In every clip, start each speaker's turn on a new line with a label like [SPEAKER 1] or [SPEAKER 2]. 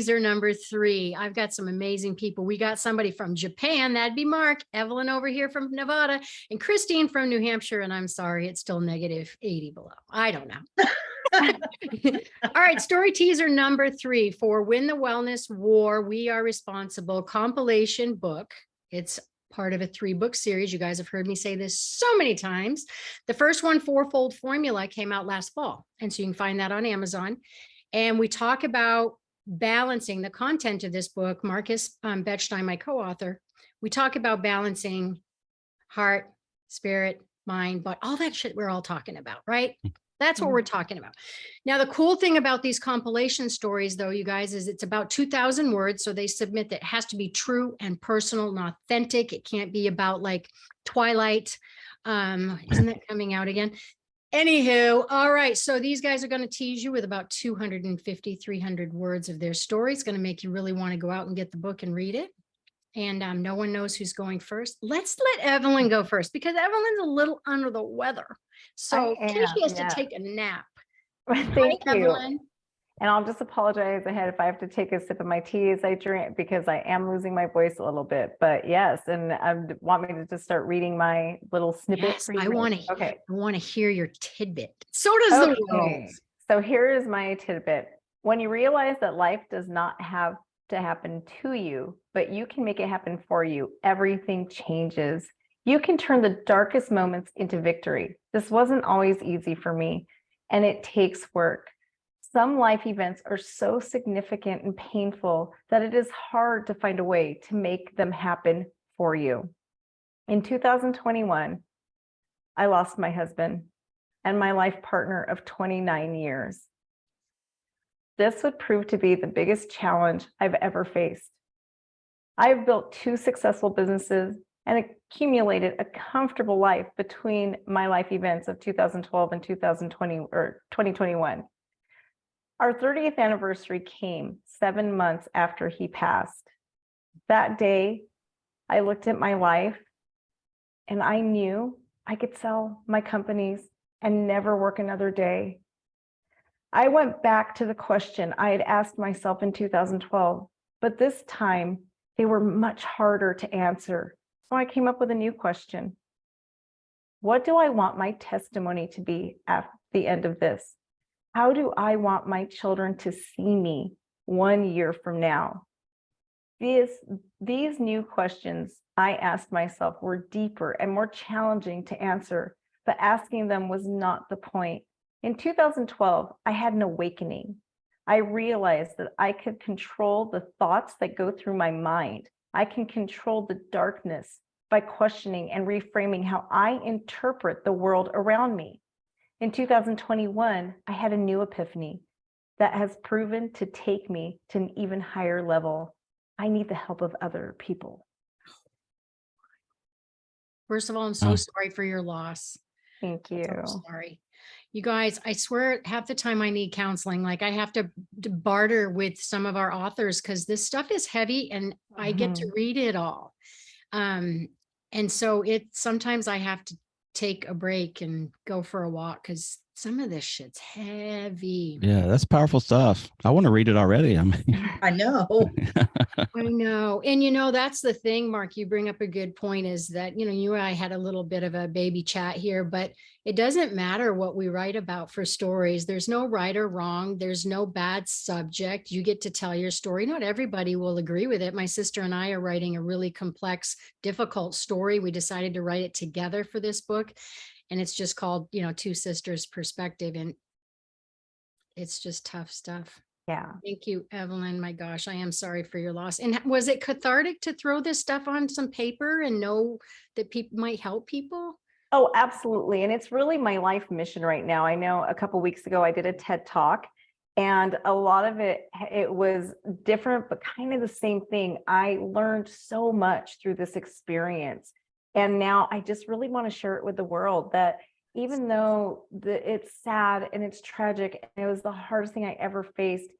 [SPEAKER 1] teaser number 3. I've got some amazing people. We got somebody from Japan. That'd be Mark. Evelyn over here from Nevada, and Christine from New Hampshire. And I'm sorry, it's still negative 80 below. I don't know. All right. Story teaser number 3 for Win the Wellness W.A.R. We Are Responsible compilation book. It's part of a 3-book series. You guys have heard me say this so many times. The first one, 4-fold formula, came out last fall. And so you can find that on Amazon. And we talk about balancing the content of this book. Markus Wettstein, my co-author, we talk about balancing heart, spirit, mind, but all that shit we're all talking about, right? That's what we're talking about. Now, the cool thing about these compilation stories, though, you guys, is it's about 2,000 words. So they submit that it has to be true and personal and authentic. It can't be about like Twilight. Isn't that coming out again? Anywho, all right. So these guys are going to tease you with about 250, 300 words of their story. It's going to make you really want to go out and get the book and read it. And no one knows who's going first. Let's let Evelyn go first because Evelyn's a little under the weather. So in case she has to take a nap.
[SPEAKER 2] Thank you.
[SPEAKER 1] Evelyn.
[SPEAKER 2] And I'll just apologize ahead if I have to take a sip of my tea as I drink because I am losing my voice a little bit. But yes, and want me to just start reading my little snippet?
[SPEAKER 1] Yes, I want to.
[SPEAKER 2] Okay.
[SPEAKER 1] I want to hear your tidbit. So does the world.
[SPEAKER 2] So here is my tidbit. When you realize that life does not have to happen to you, but you can make it happen for you, everything changes. You can turn the darkest moments into victory. This wasn't always easy for me, and it takes work. Some life events are so significant and painful that it is hard to find a way to make them happen for you. In 2021, I lost my husband and my life partner of 29 years. This would prove to be the biggest challenge I've ever faced. I've built 2 successful businesses and accumulated a comfortable life between my life events of 2012 and 2021. Our 30th anniversary came 7 months after he passed. That day, I looked at my life and I knew I could sell my companies and never work another day. I went back to the question I had asked myself in 2012, but this time they were much harder to answer. So I came up with a new question. What do I want my testimony to be at the end of this? How do I want my children to see me 1 year from now? These new questions I asked myself were deeper and more challenging to answer, but asking them was not the point. In 2012, I had an awakening. I realized that I could control the thoughts that go through my mind. I can control the darkness by questioning and reframing how I interpret the world around me. In 2021, I had a new epiphany that has proven to take me to an even higher level. I need the help of other people.
[SPEAKER 1] First of all, I'm so sorry for your loss.
[SPEAKER 2] Thank you.
[SPEAKER 1] I'm sorry. You guys, I swear half the time I need counseling. Like I have to barter with some of our authors because this stuff is heavy and I get to read it all. And so sometimes I have to take a break and go for a walk because some of this shit's heavy.
[SPEAKER 3] Yeah, that's powerful stuff. I want to read it already. I mean,
[SPEAKER 4] I know.
[SPEAKER 1] I know. And that's the thing, Mark, you bring up a good point is that, you and I had a little bit of a baby chat here, but it doesn't matter what we write about for stories. There's no right or wrong. There's no bad subject. You get to tell your story. Not everybody will agree with it. My sister and I are writing a really complex, difficult story. We decided to write it together for this book. And it's just called, Two Sisters Perspective. And it's just tough stuff.
[SPEAKER 2] Yeah.
[SPEAKER 1] Thank you, Evelyn. My gosh, I am sorry for your loss. And was it cathartic to throw this stuff on some paper and know that people might help people?
[SPEAKER 2] Oh, absolutely. And it's really my life mission right now. I know a couple of weeks ago, I did a TED Talk and a lot of it was different, but kind of the same thing. I learned so much through this experience. And now I just really want to share it with the world that even though it's sad and it's tragic, and it was the hardest thing I ever faced,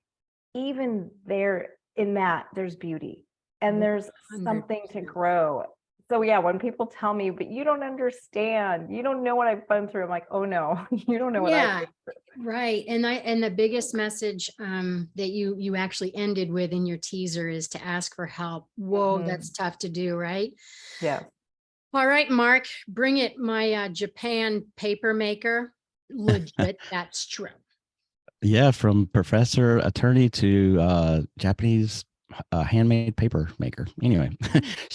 [SPEAKER 2] even there in that, there's beauty and there's something to grow So yeah, when people tell me, but you don't understand, you don't know what I've been through, I'm like, oh no, you don't know what I've
[SPEAKER 1] Yeah,
[SPEAKER 2] been through.
[SPEAKER 1] right. And the biggest message that you actually ended with in your teaser is to ask for help. Whoa,
[SPEAKER 2] Mhm.
[SPEAKER 1] that's tough to do, right?
[SPEAKER 2] Yeah.
[SPEAKER 1] All right, Mark, bring it. My Japan paper maker. Legit, that's true.
[SPEAKER 3] Yeah, from professor, attorney to Japanese handmade paper maker. Anyway,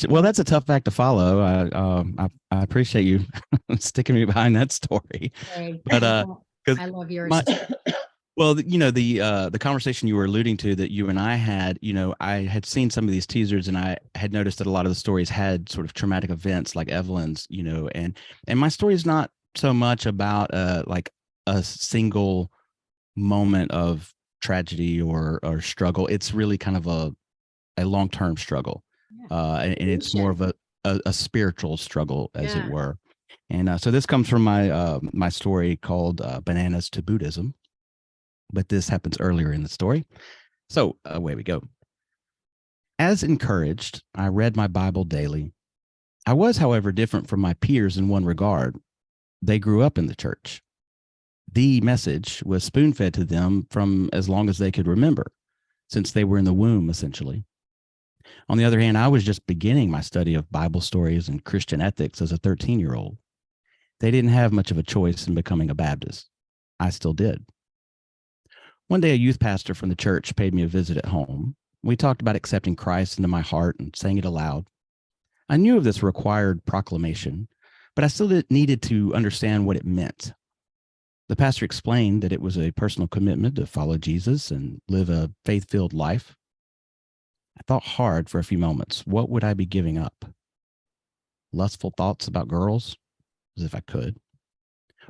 [SPEAKER 3] well, that's a tough act to follow. I appreciate you sticking me behind that story.
[SPEAKER 1] Hey,
[SPEAKER 3] But
[SPEAKER 1] well,
[SPEAKER 3] because
[SPEAKER 1] I love yours
[SPEAKER 3] my
[SPEAKER 1] too.
[SPEAKER 3] well, the conversation you were alluding to that you and I had, I had seen some of these teasers and I had noticed that a lot of the stories had sort of traumatic events like Evelyn's, and my story is not so much about like a single moment of tragedy or struggle. It's really kind of a long-term struggle.
[SPEAKER 1] Yeah.
[SPEAKER 3] And it's more of a spiritual struggle, as it
[SPEAKER 1] Yeah.
[SPEAKER 3] were. And so this comes from my story called Bananas to Buddhism, but this happens earlier in the story. So away we go. As encouraged, I read my Bible daily. I was, however, different from my peers in one regard. They grew up in the church. The message was spoon fed to them from as long as they could remember, since they were in the womb, essentially. On the other hand, I was just beginning my study of Bible stories and Christian ethics as a 13-year-old. They didn't have much of a choice in becoming a Baptist. I still did. One day, a youth pastor from the church paid me a visit at home. We talked about accepting Christ into my heart and saying it aloud. I knew of this required proclamation, but I still needed to understand what it meant. The pastor explained that it was a personal commitment to follow Jesus and live a faith-filled life. I thought hard for a few moments. What would I be giving up? Lustful thoughts about girls, as if I could.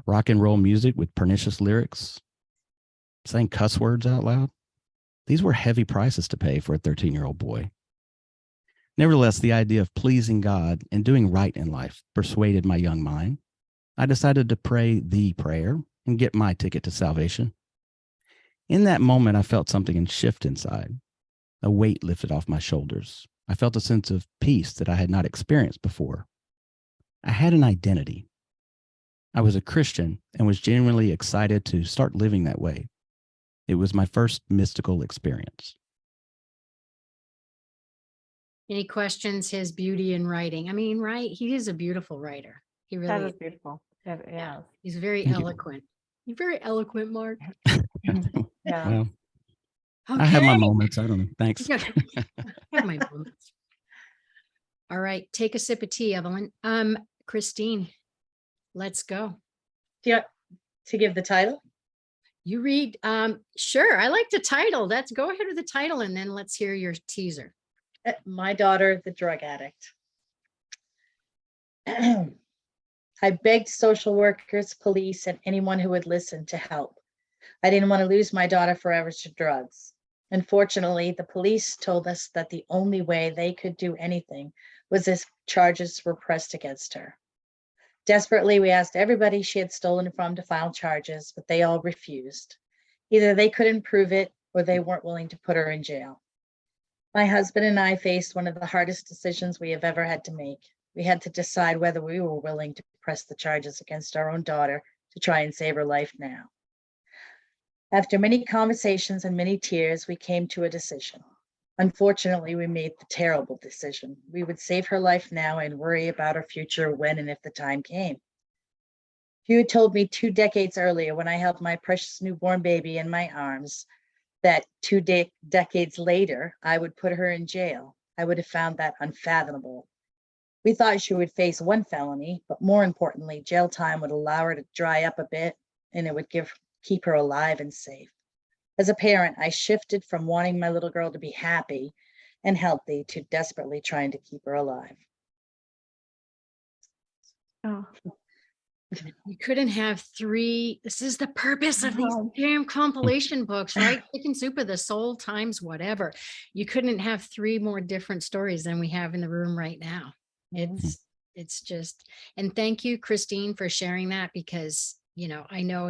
[SPEAKER 3] Rock and roll music with pernicious lyrics. Saying cuss words out loud. These were heavy prices to pay for a 13-year-old boy. Nevertheless, the idea of pleasing God and doing right in life persuaded my young mind. I decided to pray the prayer and get my ticket to salvation. In that moment, I felt something shift inside. A weight lifted off my shoulders. I felt a sense of peace that I had not experienced before. I had an identity. I was a Christian and was genuinely excited to start living that way. It was my first mystical experience.
[SPEAKER 1] Any questions? His beauty in writing. I mean, right? He is a beautiful writer. He
[SPEAKER 2] That
[SPEAKER 1] really
[SPEAKER 2] is beautiful.
[SPEAKER 1] Yeah.
[SPEAKER 2] Yeah.
[SPEAKER 1] He's very
[SPEAKER 3] Thank you.
[SPEAKER 1] eloquent. You're very eloquent, Mark.
[SPEAKER 2] Yeah.
[SPEAKER 3] Well, I have
[SPEAKER 1] Okay.
[SPEAKER 3] my moments. I don't know. Thanks.
[SPEAKER 1] Yeah, I have my moments. All right. Take a sip of tea, Evelyn. Christine, let's go.
[SPEAKER 4] Yeah, to give the title.
[SPEAKER 1] You read. Sure. I like the title. Let's go ahead with the title and then let's hear your teaser.
[SPEAKER 4] My daughter, the drug addict. I begged social workers, police, and anyone who would listen to help. I didn't want to lose my daughter forever to drugs. Unfortunately, the police told us that the only way they could do anything was if charges were pressed against her. Desperately, we asked everybody she had stolen from to file charges, but they all refused. Either they couldn't prove it or they weren't willing to put her in jail. My husband and I faced one of the hardest decisions we have ever had to make. We had to decide whether we were willing to press the charges against our own daughter to try and save her life now. After many conversations and many tears, we came to a decision. Unfortunately, we made the terrible decision. We would save her life now and worry about her future when and if the time came. If you had told me 2 decades earlier, when I held my precious newborn baby in my arms, that 2 decades later, I would put her in jail, I would have found that unfathomable. We thought she would face 1 felony, but more importantly, jail time would allow her to dry up a bit and it would keep her alive and safe. As a parent, I shifted from wanting my little girl to be happy and healthy to desperately trying to keep her alive.
[SPEAKER 2] Oh.
[SPEAKER 1] You couldn't have 3. This is the purpose of these damn compilation books, right? Chicken Soup of the Soul times whatever. You couldn't have 3 more different stories than we have in the room right now. It's just, and thank you, Christine, for sharing that because, I know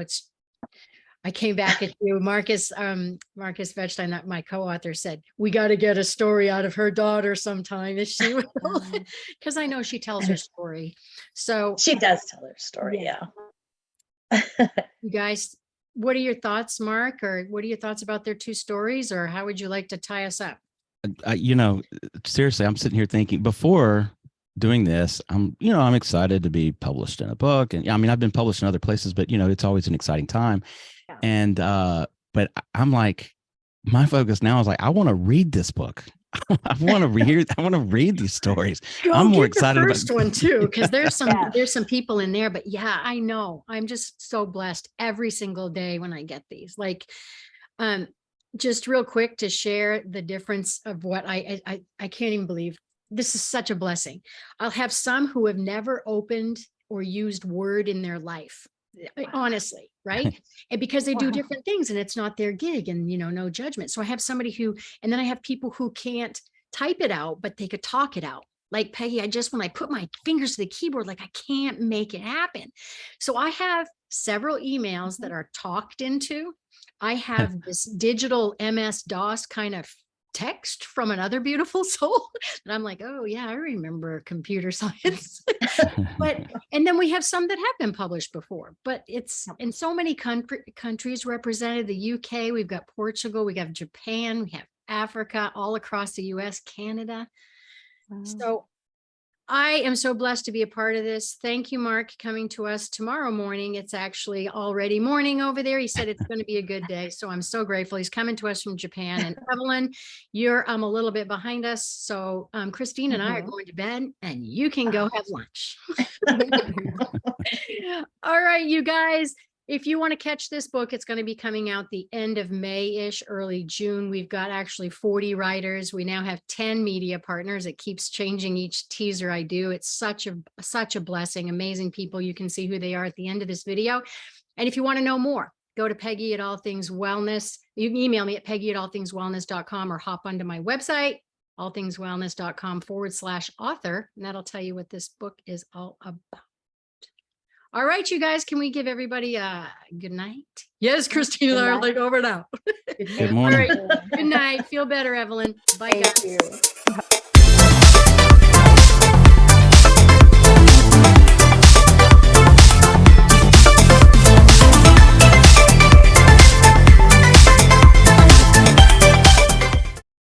[SPEAKER 1] I came back at you, Markus Wettstein, my co-author, said, we got to get a story out of her daughter sometime if she will, because I know she tells her story. So
[SPEAKER 4] She does tell her story.
[SPEAKER 1] Yeah.
[SPEAKER 4] Yeah.
[SPEAKER 1] you guys, what are your thoughts, Mark, or what are your thoughts about their two stories, or how would you like to tie us up?
[SPEAKER 3] Seriously, I'm sitting here thinking before doing this, I'm excited to be published in a book. And I mean, I've been published in other places, but it's always an exciting time.
[SPEAKER 2] Yeah.
[SPEAKER 3] And, but I'm like, my focus now is like, I want to read this book. I want to read these stories. I'm more excited
[SPEAKER 1] the first
[SPEAKER 3] about
[SPEAKER 1] one too, because there's some
[SPEAKER 2] Yeah.
[SPEAKER 1] there's some people in there, but yeah, I know. I'm just so blessed every single day when I get these. Like, just real quick to share the difference of what I can't even believe. This is such a blessing. I'll have some who have never opened or used Word in their life, honestly, right? And because they do
[SPEAKER 2] Wow.
[SPEAKER 1] different things and it's not their gig, and no judgment. So I have somebody who, and then I have people who can't type it out, but they could talk it out. Like, Peggy, when I put my fingers to the keyboard, like I can't make it happen. So I have several emails that are talked into. I have this digital MS-DOS kind of text from another beautiful soul. And I'm like, oh yeah, I remember computer science. And then we have some that have been published before, but it's in so many countries represented, the UK, we've got Portugal, we have Japan, we have Africa, all across the US, Canada.
[SPEAKER 2] Wow.
[SPEAKER 1] So I am so blessed to be a part of this. Thank you, Mark, coming to us tomorrow morning. It's actually already morning over there. He said it's going to be a good day. So I'm so grateful. He's coming to us from Japan. And Evelyn, you're a little bit behind us. So Christine and I are going to bed and you can go have lunch. All right, you guys. If you want to catch this book, it's going to be coming out the end of May-ish, early June. We've got actually 40 writers. We now have 10 media partners. It keeps changing each teaser I do. It's such a blessing. Amazing people. You can see who they are at the end of this video. And if you want to know more, go to Peggy at All Things Wellness. You can email me at peggy@allthingswellness.com or hop onto my website, allthingswellness.com/author. And that'll tell you what this book is all about. All right, you guys, can we give everybody a good night? Yes, Christine and I are like over now.
[SPEAKER 3] Good morning.
[SPEAKER 1] All right, good night. Feel better, Evelyn. Bye, guys.
[SPEAKER 2] Thank you.